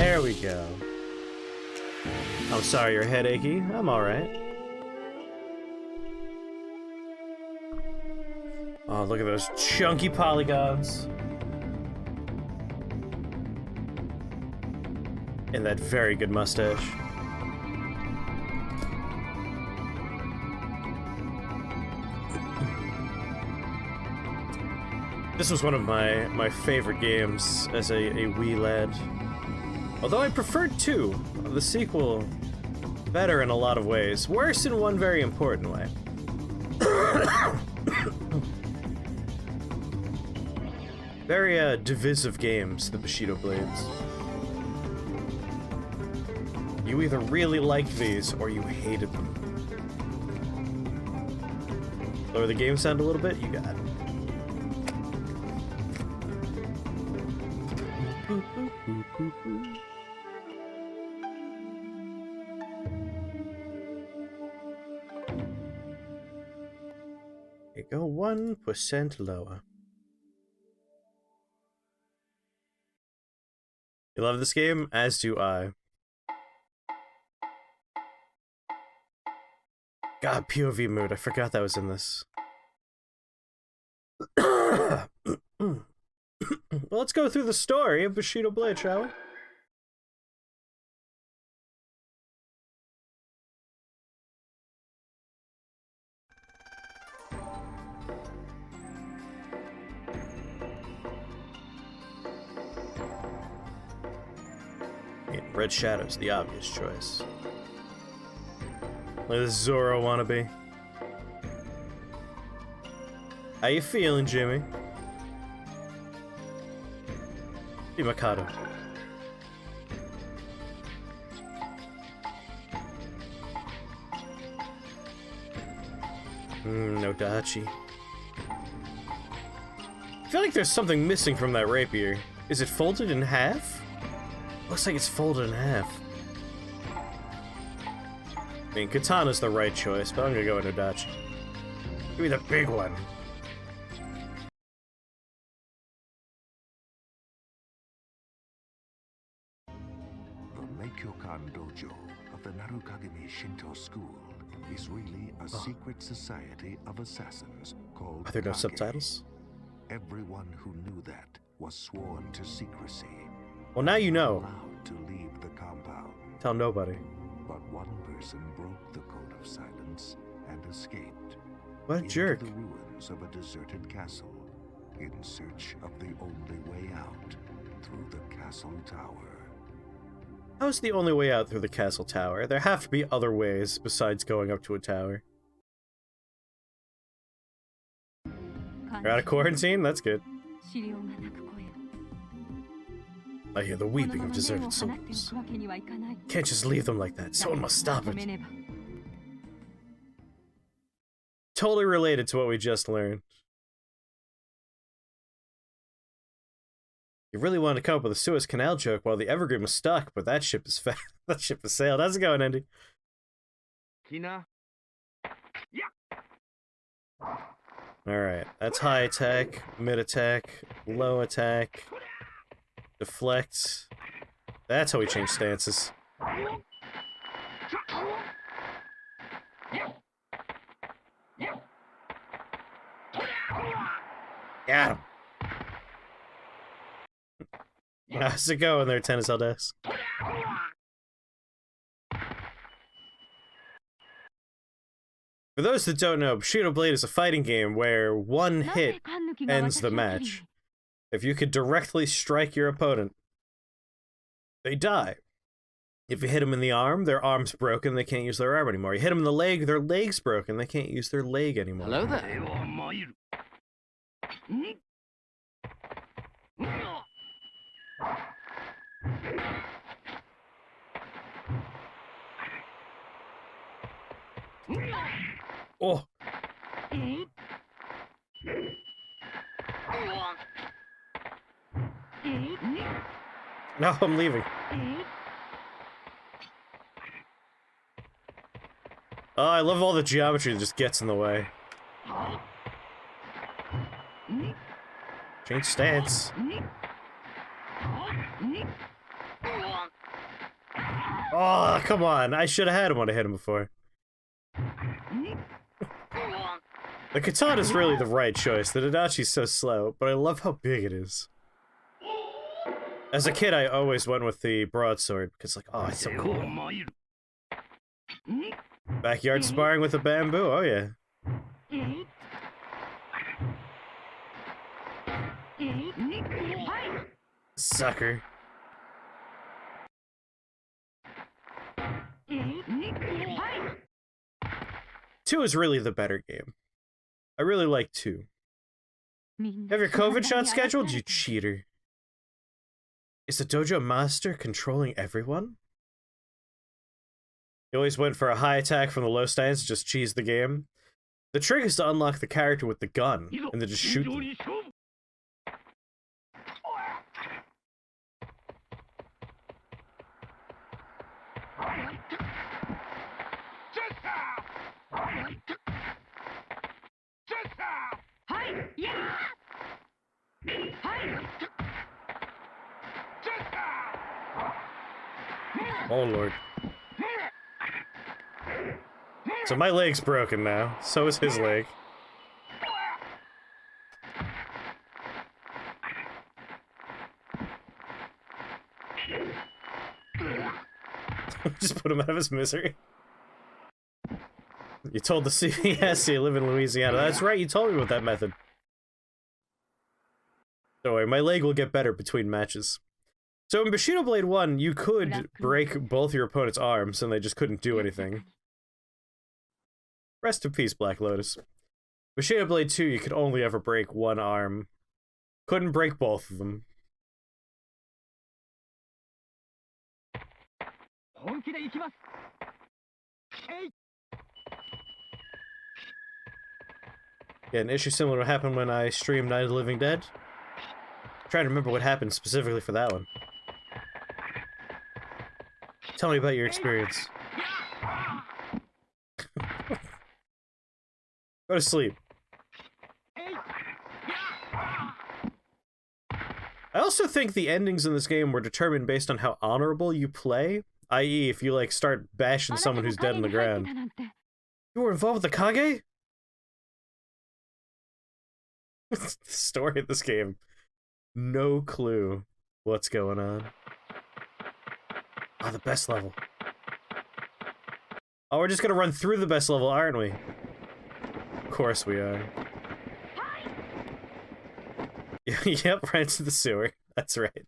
There we go. I'm sorry you're headachy. I'm alright. Oh, look at those chunky polygons. And that very good mustache. This was one of my favorite games as a wee lad. Although I preferred 2, the sequel, better in a lot of ways. Worse in one very important way. Very, divisive games, the Bushido Blades. You either really liked these, or you hated them. Lower the game sound a little bit, you got it. You go 1% lower. You love this game? As do I. God, POV mood. I forgot that was in this. Well, let's go through the story of Bushido Blade, shall we? Red Shadow's the obvious choice. Look at this Zoro wannabe. How you feeling, Jimmy? Be Mikado. No Dachi. I feel like there's something missing from that rapier. Is it folded in half? Looks like it's folded in half. I mean, Katana's the right choice, but I'm gonna go with Odachi. Give me the big one. The Meikyokan Dojo of the Narukagami Shinto School is really a secret society of assassins called Are there no Kage. subtitles? Everyone who knew that was sworn to secrecy. Well, now you know. Allowed to leave the compound. Tell nobody. But one person broke the code of silence and escaped. What a jerk. Into the ruins of a deserted castle, in search of the only way out through the castle tower. How's the only way out through the castle tower? There have to be other ways besides going up to a tower. You're out of quarantine? That's good. I hear the weeping of deserted souls. Can't just leave them like that. Someone must stop it. Totally related to what we just learned. You really wanted to come up with a Suez Canal joke while the Evergreen was stuck, but that ship is that ship has sailed. How's it going, Andy? Alright, that's high attack, mid attack, low attack. Deflect. That's how we change stances. Got him. How's it going there, Tennis Eldes? For those that don't know, Bushido Blade is a fighting game where one hit ends the match. If you could directly strike your opponent, they die. If you hit them in the arm, their arm's broken, they can't use their arm anymore. You hit them in the leg, their leg's broken, they can't use their leg anymore. Hello there. Oh! No, I'm leaving. Oh, I love all the geometry that just gets in the way. Change stance. Oh, come on. I should have had him when I hit him before. The katana's really the right choice. The Dadachi's so slow, but I love how big it is. As a kid, I always went with the broadsword, because like, oh, it's so cool. Backyard sparring with a bamboo, oh yeah. Sucker. Two is really the better game. I really like 2. Have your COVID shot scheduled, you cheater? Is the dojo master controlling everyone? He always went for a high attack from the low stance to just cheese the game. The trick is to unlock the character with the gun, and then just shoot them. Oh lord. So my leg's broken now. So is his leg. Just put him out of his misery. You told the CVS you live in Louisiana. That's right, you told me about that method. Don't worry, my leg will get better between matches. So in Bushido Blade 1, you could break both your opponent's arms and they just couldn't do anything. Rest in peace, Black Lotus. Bushido Blade 2, you could only ever break one arm. Couldn't break both of them. Yeah, an issue similar to what happened when I streamed Night of the Living Dead. I'm trying to remember what happened specifically for that one. Tell me about your experience. Go to sleep. I also think the endings in this game were determined based on how honorable you play. I.e., if you, like, start bashing someone who's dead in the ground. You were involved with the Kage? The story of this game. No clue what's going on. Oh, the best level. Oh, we're just gonna run through the best level, aren't we? Of course we are. Yep, right into the sewer. That's right.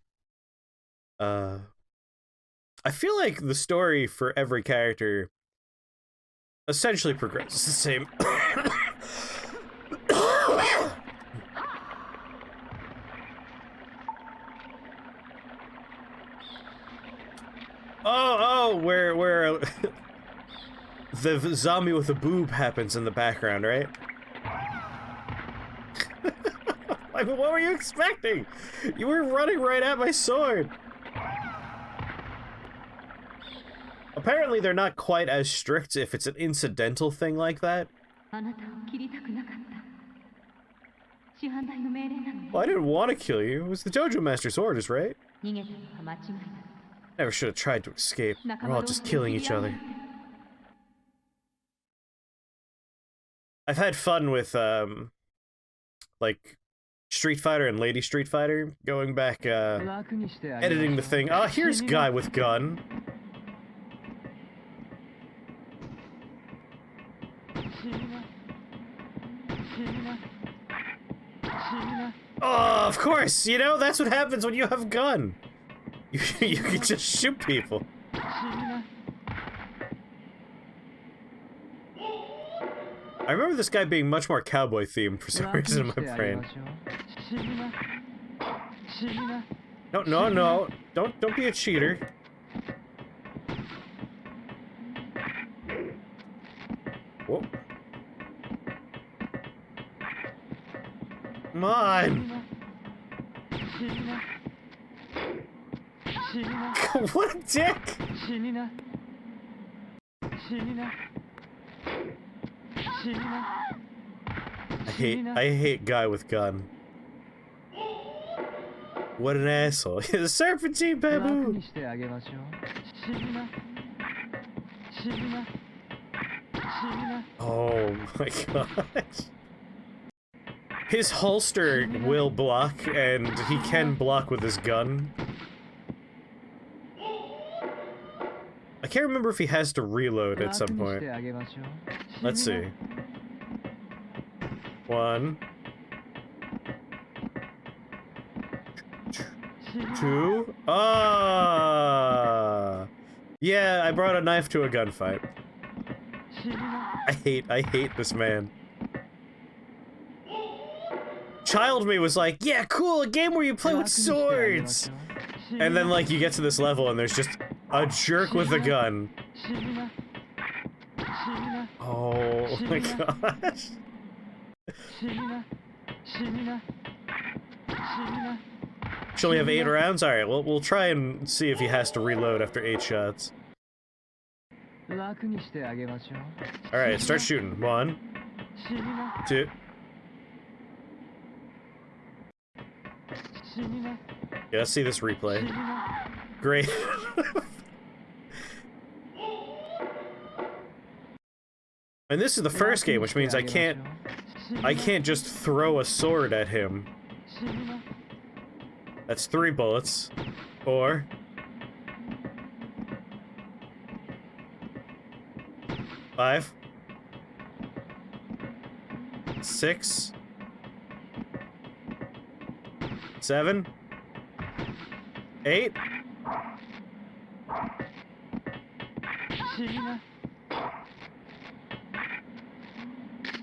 I feel like the story for every character essentially progresses the same. where the zombie with the boob happens in the background, right? I mean, what were you expecting? You were running right at my sword. Apparently they're not quite as strict if it's an incidental thing like that. Well, I didn't want to kill you. It was the Dojo Master's orders, right? Never should have tried to escape. We're all just killing each other. I've had fun with, like, Street Fighter and Lady Street Fighter, going back, editing the thing. Oh, here's guy with gun. Oh, of course! You know, that's what happens when you have a gun. You can just shoot people. I remember this guy being much more cowboy themed for some reason in my brain. No. Don't be a cheater. Whoa. Come on! What a dick! I hate guy with gun. What an asshole. The serpentine bamboo! Oh my god. His holster will block, and he can block with his gun. I can't remember if he has to reload at some point. Let's see. 1, 2. Ah! Yeah, I brought a knife to a gunfight. I hate this man. Child me was like, yeah, cool, a game where you play with swords! And then, like, you get to this level and there's just a jerk with a gun. Oh my gosh. Should we have 8 rounds? Alright, well, we'll try and see if he has to reload after 8 shots. Alright, start shooting. 1, 2. Yeah, let's see this replay. Great. And this is the first game, which means I can't just throw a sword at him. That's 3 bullets. 4. 5. 6. 7. 8.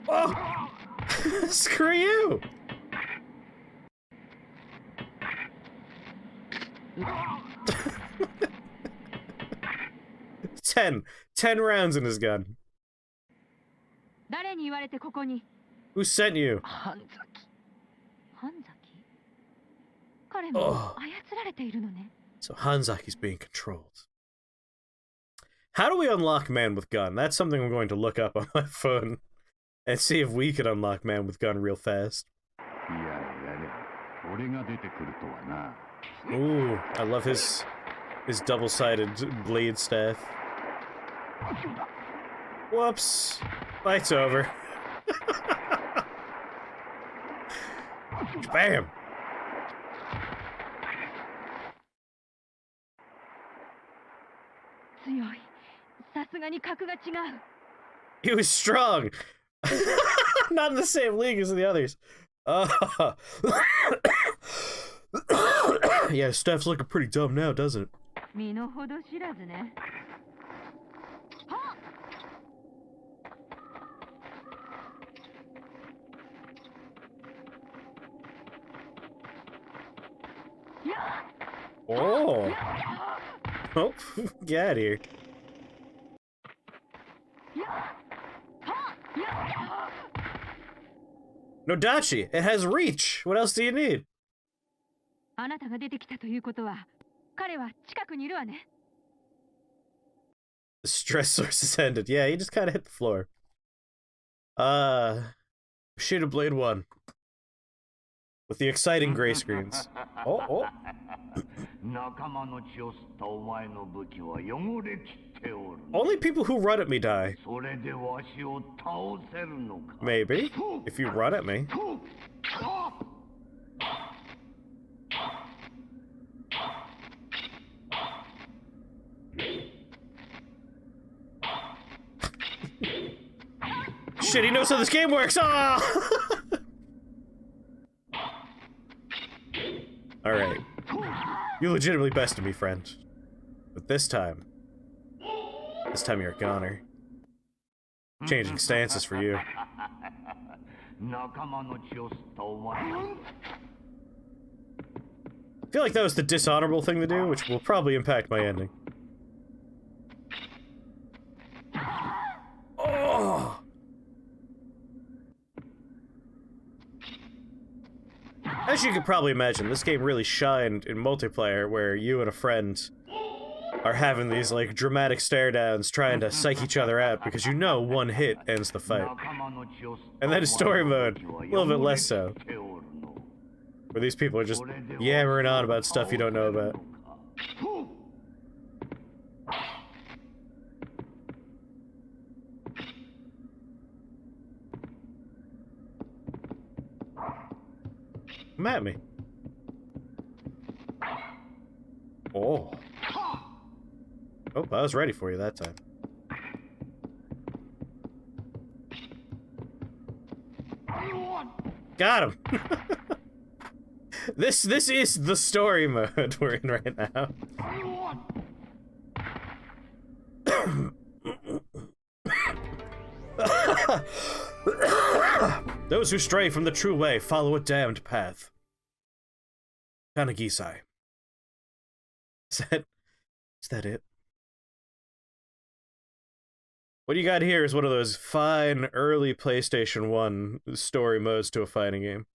Oh! Screw you! Ten rounds in his gun. Who sent you? Oh. So Hanzaki's being controlled. How do we unlock man with gun? That's something I'm going to look up on my phone and see if we can unlock man with gun real fast. Ooh, I love his double-sided blade staff. Whoops. Fight's over. Bam! He was strong! Not in the same league as the others. Yeah, Steph's looking pretty dumb now, doesn't it? Oh! Oh, get out of here. No dachi! It has reach! What else do you need? The stress source is ended. Yeah, he just kinda hit the floor. Bushido Blade 1. With the exciting gray screens. Oh. Only people who run at me die. Maybe. If you run at me. Shit, he knows how this game works! Ah! Alright. You legitimately bested me, friend. But this time you're a goner. Changing stances for you. I feel like that was the dishonorable thing to do, which will probably impact my ending. Oh! As you could probably imagine, this game really shined in multiplayer, where you and a friend are having these, like, dramatic stare-downs trying to psych each other out, because you know one hit ends the fight. And then in story mode, a little bit less so. Where these people are just yammering on about stuff you don't know about. Come at me. Oh. Oh, I was ready for you that time. Got him! This is the story mode we're in right now. Those who stray from the true way follow a damned path. Kanagisai. Is that it? What you got here is one of those fine early PlayStation 1 story modes to a fighting game.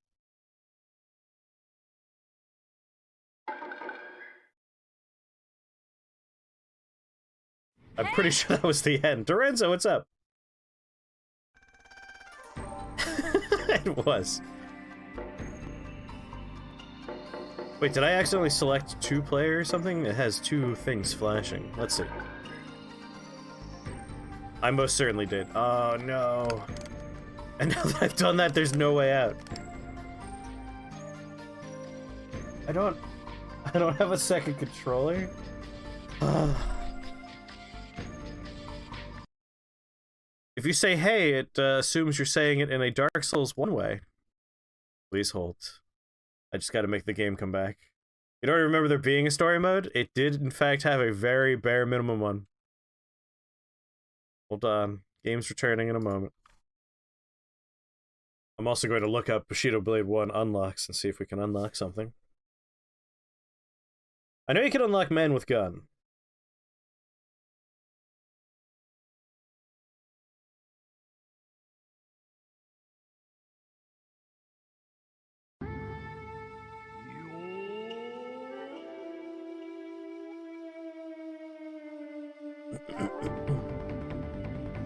I'm pretty sure that was the end. Dorenzo, what's up? It was. Wait, did I accidentally select 2-player or something? It has 2 things flashing. Let's see. I most certainly did. Oh no. And now that I've done that, there's no way out. I don't have a second controller. If you say hey, it assumes you're saying it in a Dark Souls 1 way. Please hold. I just gotta make the game come back. You don't remember there being a story mode? It did, in fact, have a very bare minimum one. Hold on. Game's returning in a moment. I'm also going to look up Bushido Blade 1 unlocks and see if we can unlock something. I know you can unlock men with gun.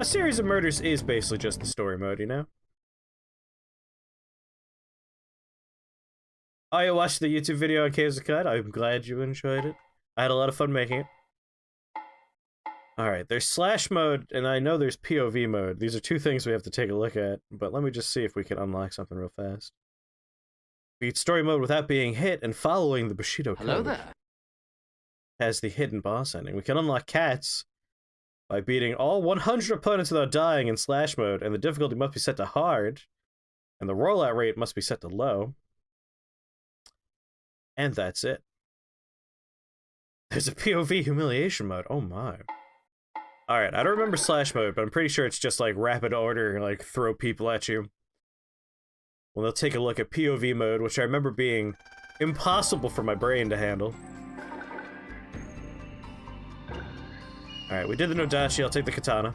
A series of murders is basically just the story mode, you know? Oh, you watched the YouTube video on Caves of Cut? I'm glad you enjoyed it. I had a lot of fun making it. Alright, there's slash mode, and I know there's POV mode. These are 2 things we have to take a look at, but let me just see if we can unlock something real fast. Beat story mode without being hit and following the Bushido code. Hello there. Has the hidden boss ending. We can unlock cats by beating all 100 opponents without dying in slash mode, and the difficulty must be set to hard, and the rollout rate must be set to low. And that's it. There's a POV humiliation mode. Oh my. Alright, I don't remember slash mode, but I'm pretty sure it's just like rapid order, like throw people at you. Well, they'll take a look at POV mode, which I remember being impossible for my brain to handle. Alright, we did the Nodashi, I'll take the katana.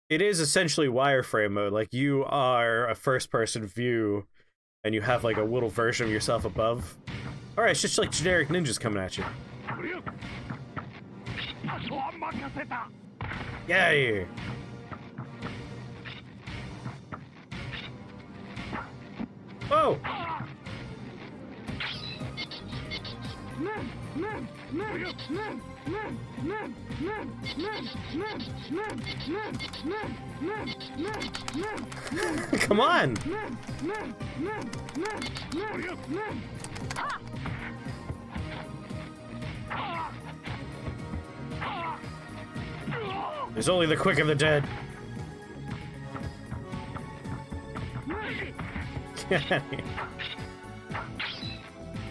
It is essentially wireframe mode, like you are a first-person view, and you have like a little version of yourself above. Alright, it's just like generic ninjas coming at you. Yay! Whoa! Come on! There's only the quick of the dead.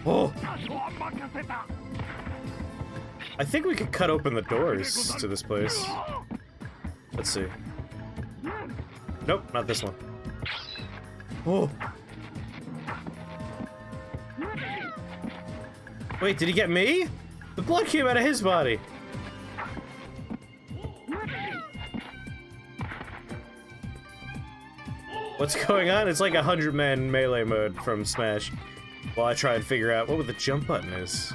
Oh! I think we could cut open the doors to this place. Let's see. Nope, not this one. Oh! Wait, did he get me? The blood came out of his body. What's going on? It's like 100-man melee mode from Smash. While I try and figure out what the jump button is.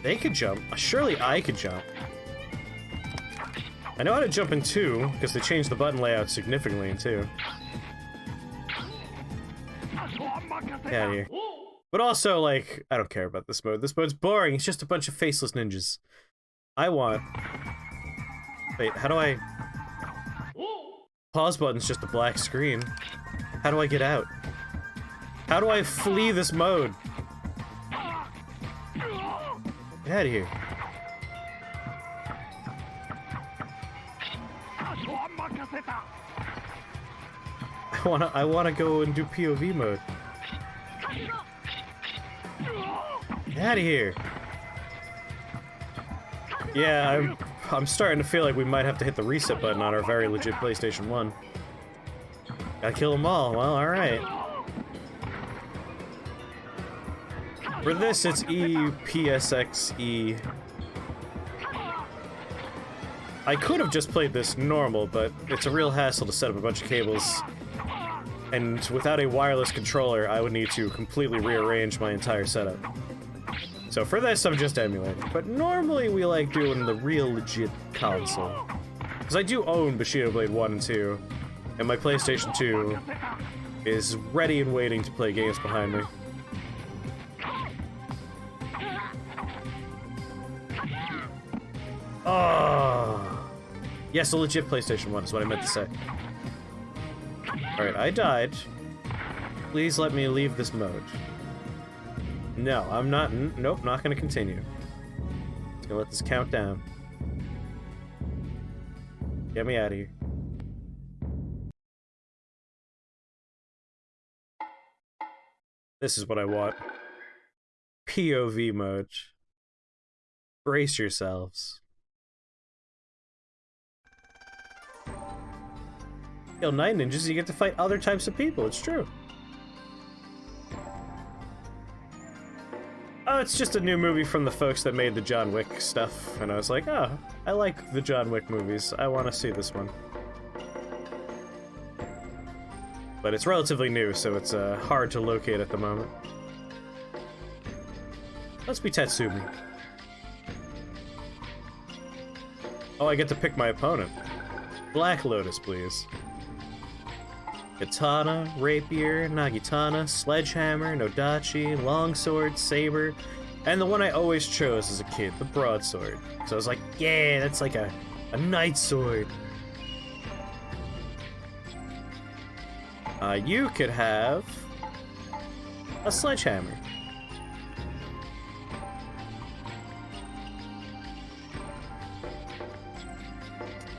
They could jump. Surely I could jump. I know how to jump in 2, because they changed the button layout significantly in 2. Get out of here. But also, like, I don't care about this mode. This mode's boring. It's just a bunch of faceless ninjas. I want... Wait, how do I... Pause button's just a black screen. How do I get out? How do I flee this mode? Get out of here. I wanna go and do POV mode. Get out of here. Yeah, I'm starting to feel like we might have to hit the reset button on our very legit PlayStation 1. Gotta kill them all. Well, alright. For this, it's E, PSX, E. I could have just played this normal, but it's a real hassle to set up a bunch of cables. And without a wireless controller, I would need to completely rearrange my entire setup. So for this, I'm just emulating. But normally we like doing the real legit console. Because I do own Bushido Blade 1 and 2, and my PlayStation 2 is ready and waiting to play games behind me. Oh! Yes, a legit PlayStation 1 is what I meant to say. Alright, I died. Please let me leave this mode. No, I'm not. Nope, not gonna continue. Just gonna let this count down. Get me out of here. This is what I want. POV mode. Brace yourselves. Kill Night Ninjas, you get to fight other types of people, it's true. Oh, it's just a new movie from the folks that made the John Wick stuff, and I was like, oh, I like the John Wick movies, I want to see this one. But it's relatively new, so it's hard to locate at the moment. Let's be Tatsumi. Oh, I get to pick my opponent. Black Lotus, please. Katana, Rapier, Nagitana, Sledgehammer, Nodachi, Longsword, Saber, and the one I always chose as a kid, the Broadsword. So I was like, yeah, that's like a Night Sword. You could have a Sledgehammer.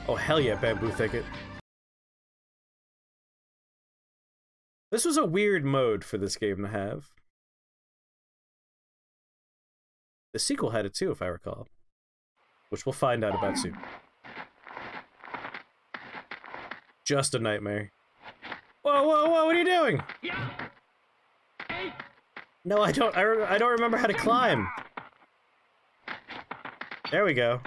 Oh, hell yeah, Bamboo Thicket. This was a weird mode for this game to have. The sequel had it too, if I recall. Which we'll find out about soon. Just a nightmare. Whoa, whoa, whoa, what are you doing? No, I don't remember how to climb. There we go.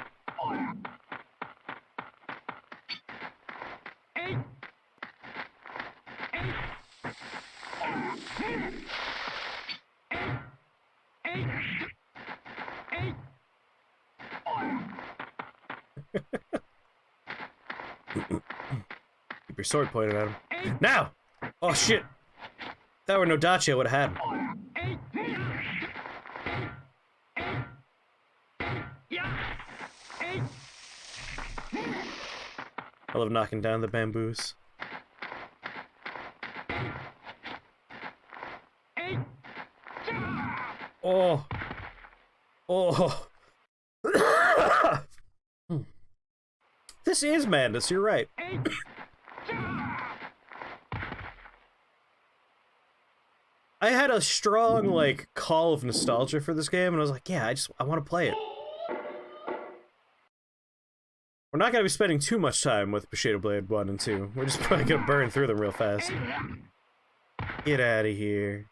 Keep your sword pointed at him. Now! Oh shit! If that were Nodachi, I would have had him. I love knocking down the bamboos. Oh! Oh! This is madness, you're right. I had a strong, like, call of nostalgia for this game, and I was like, yeah, I want to play it. We're not going to be spending too much time with Bushido Blade 1 and 2. We're just probably going to burn through them real fast. Get out of here.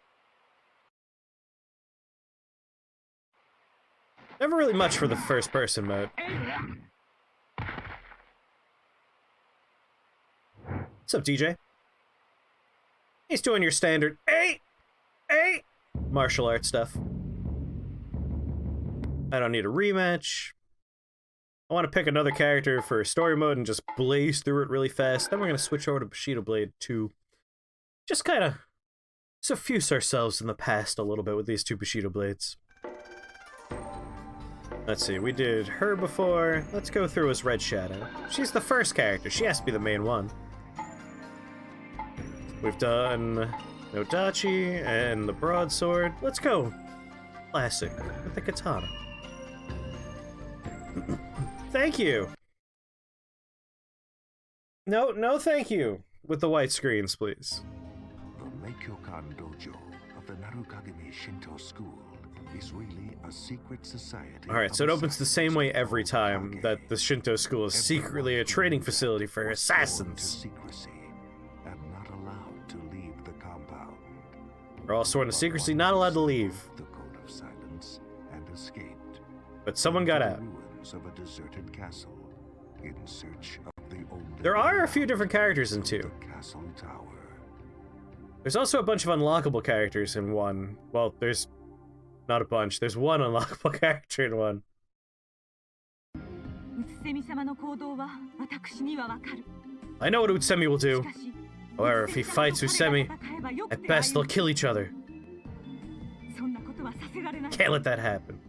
Never really much for the first-person mode. What's up, DJ? He's doing your standard martial arts stuff. I don't need a rematch. I want to pick another character for story mode and just blaze through it really fast. Then we're going to switch over to Bushido Blade 2. Just kind of suffuse ourselves in the past a little bit with these two Bushido blades. Let's see, we did her before. Let's go through as Red Shadow. She's the first character. She has to be the main one. We've done Nodachi and the broadsword. Let's go classic with the katana. Thank you. No, thank you. With the white screens, please. The Meikyokan Dojo of the Narukagami Shinto School is really a secret society. Alright, so it opens the same way every time, that the Shinto school is secretly a training facility for assassins. Secrecy and not allowed to leave the compound. We're all sworn to secrecy, not allowed to leave. The code of silence and escaped. But someone got The out. ruins of a deserted castle in search of the only There are a few different characters in 2. castle tower. There's also a bunch of unlockable characters in 1. Well, there's not a bunch. There's one unlockable character in 1. I know what Utsemi will do. However, if he fights Utsemi, at best they'll kill each other. Can't let that happen.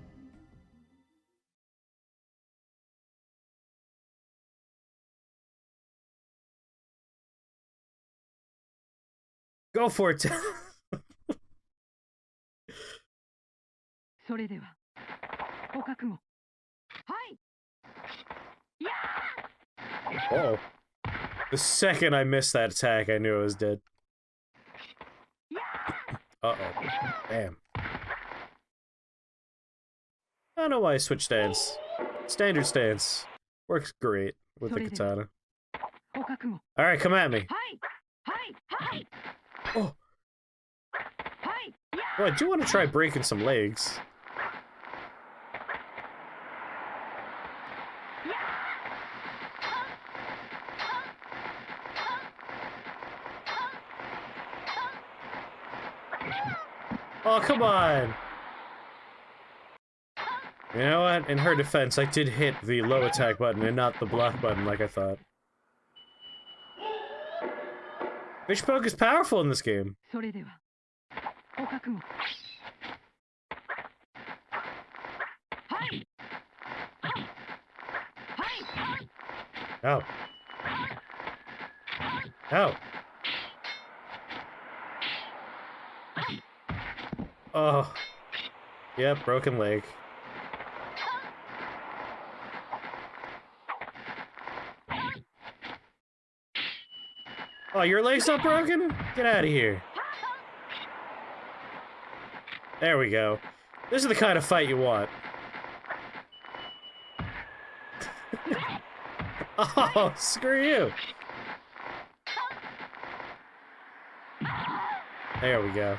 Go for it. Oh. The second I missed that attack, I knew I was dead. Uh-oh. Damn. I don't know why I switched stance. Standard stance. Works great with the katana. Alright, come at me. Oh. Oh, I do want to try breaking some legs. Oh, come on! You know what? In her defense, I did hit the low attack button and not the block button like I thought. Fish poke is powerful in this game. Oh. Oh. Oh. Yep, broken leg. Oh, your leg's not broken? Get out of here. There we go. This is the kind of fight you want. Oh, screw you. There we go.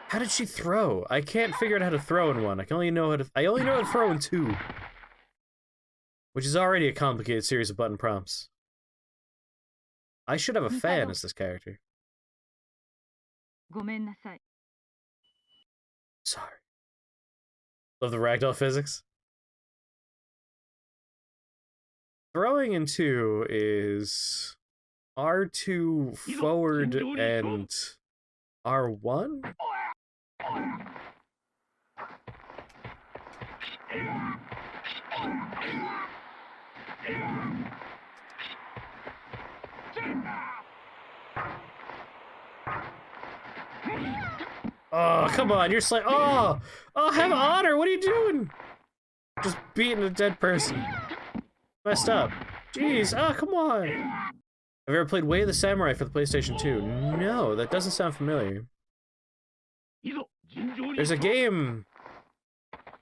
How did she throw? I can't figure out how to throw in 1. I only know how to throw in 2. Which is already a complicated series of button prompts. I should have a fan as this character. Sorry. Love the ragdoll physics. Throwing in 2 is R2 forward and R1? Oh, come on, you're like, oh, have honor, what are you doing? Just beating a dead person. Messed up. Jeez, come on. Have you ever played Way of the Samurai for the PlayStation 2? No, that doesn't sound familiar. There's a game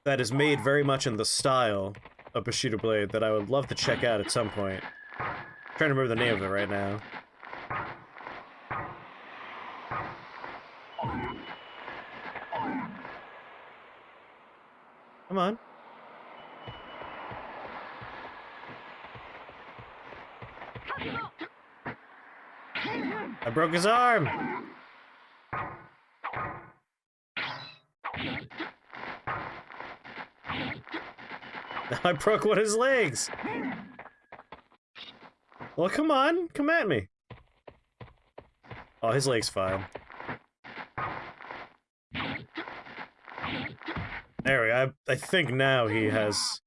that is made very much in the style of Bushido Blade that I would love to check out at some point. I'm trying to remember the name of it right now. Come on. I broke his arm! I broke one of his legs! Well, come on, come at me. Oh, his leg's fine. There we go. I think now he has...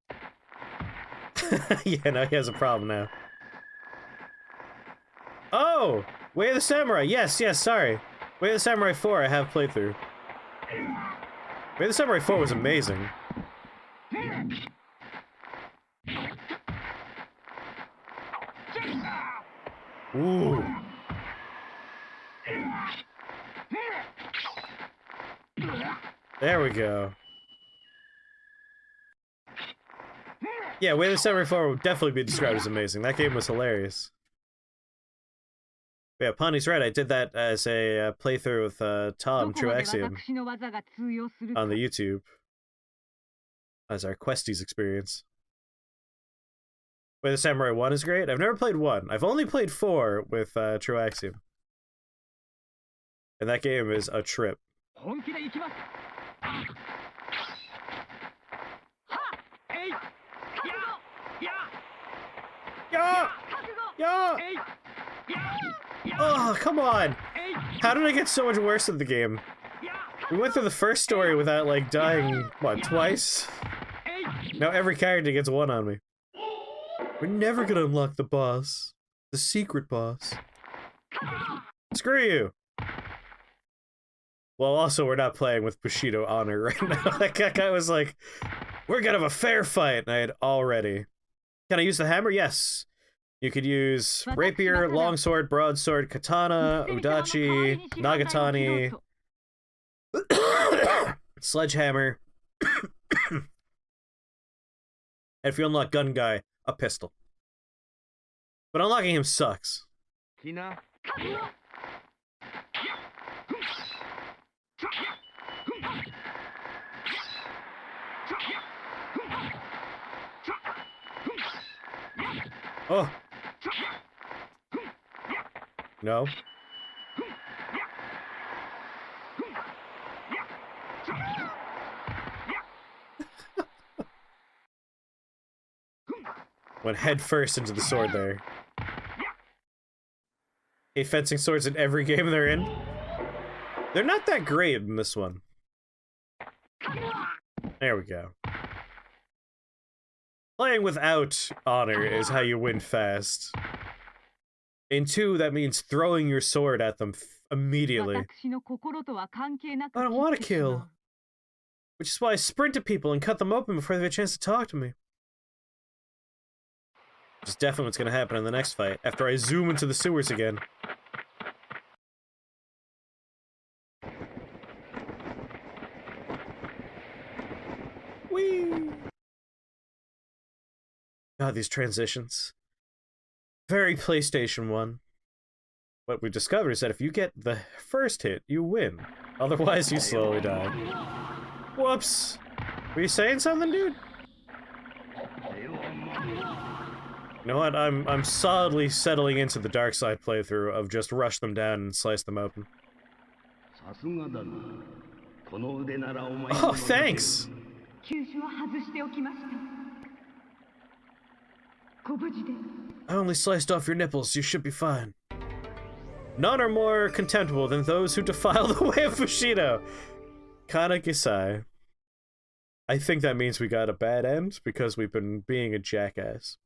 yeah, now he has a problem now. Oh! Way of the Samurai! Yes, sorry. Way of the Samurai 4 I have played through. Way of the Samurai 4 was amazing. Ooh. There we go. Yeah, Way of the Samurai 4 would definitely be described as amazing. That game was hilarious. But yeah, Pawnee's right. I did that as a playthrough with Tom, True Axiom, on the YouTube. As our Questies experience. Way of the Samurai 1 is great. I've never played 1. I've only played 4 with True Axiom. And that game is a trip. Yeah! Yeah! Oh, come on! How did I get so much worse in the game? We went through the first story without, like, dying, what, twice? Now every character gets one on me. We're never gonna unlock the boss. The secret boss. Screw you! Well, also, we're not playing with Bushido Honor right now. That guy was like, we're gonna have a fair fight, and I had already. Can I use the hammer? Yes. You could use rapier, longsword, broadsword, katana, udachi, nagatani, sledgehammer, and if you unlock gun guy, a pistol. But unlocking him sucks. Oh. No. Went head first into the sword there. Hey, fencing swords in every game they're in. They're not that great in this one. There we go. Playing without honor is how you win fast. In 2, that means throwing your sword at them immediately. I don't want to kill. Which is why I sprint at people and cut them open before they have a chance to talk to me. Which is definitely what's going to happen in the next fight, after I zoom into the sewers again. Whee! God, these transitions. Very PlayStation 1. What we discovered is that if you get the first hit, you win. Otherwise, you slowly die. Whoops! Were you saying something, dude? You know what? I'm solidly settling into the dark side playthrough of just rush them down and slice them open. Oh, thanks! I only sliced off your nipples, you should be fine. None are more contemptible than those who defile the way of Bushido. Kana Gisai. I think that means we got a bad end because we've been being a jackass.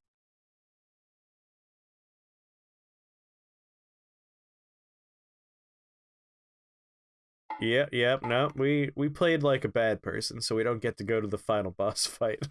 Yep, no, we played like a bad person, so we don't get to go to the final boss fight.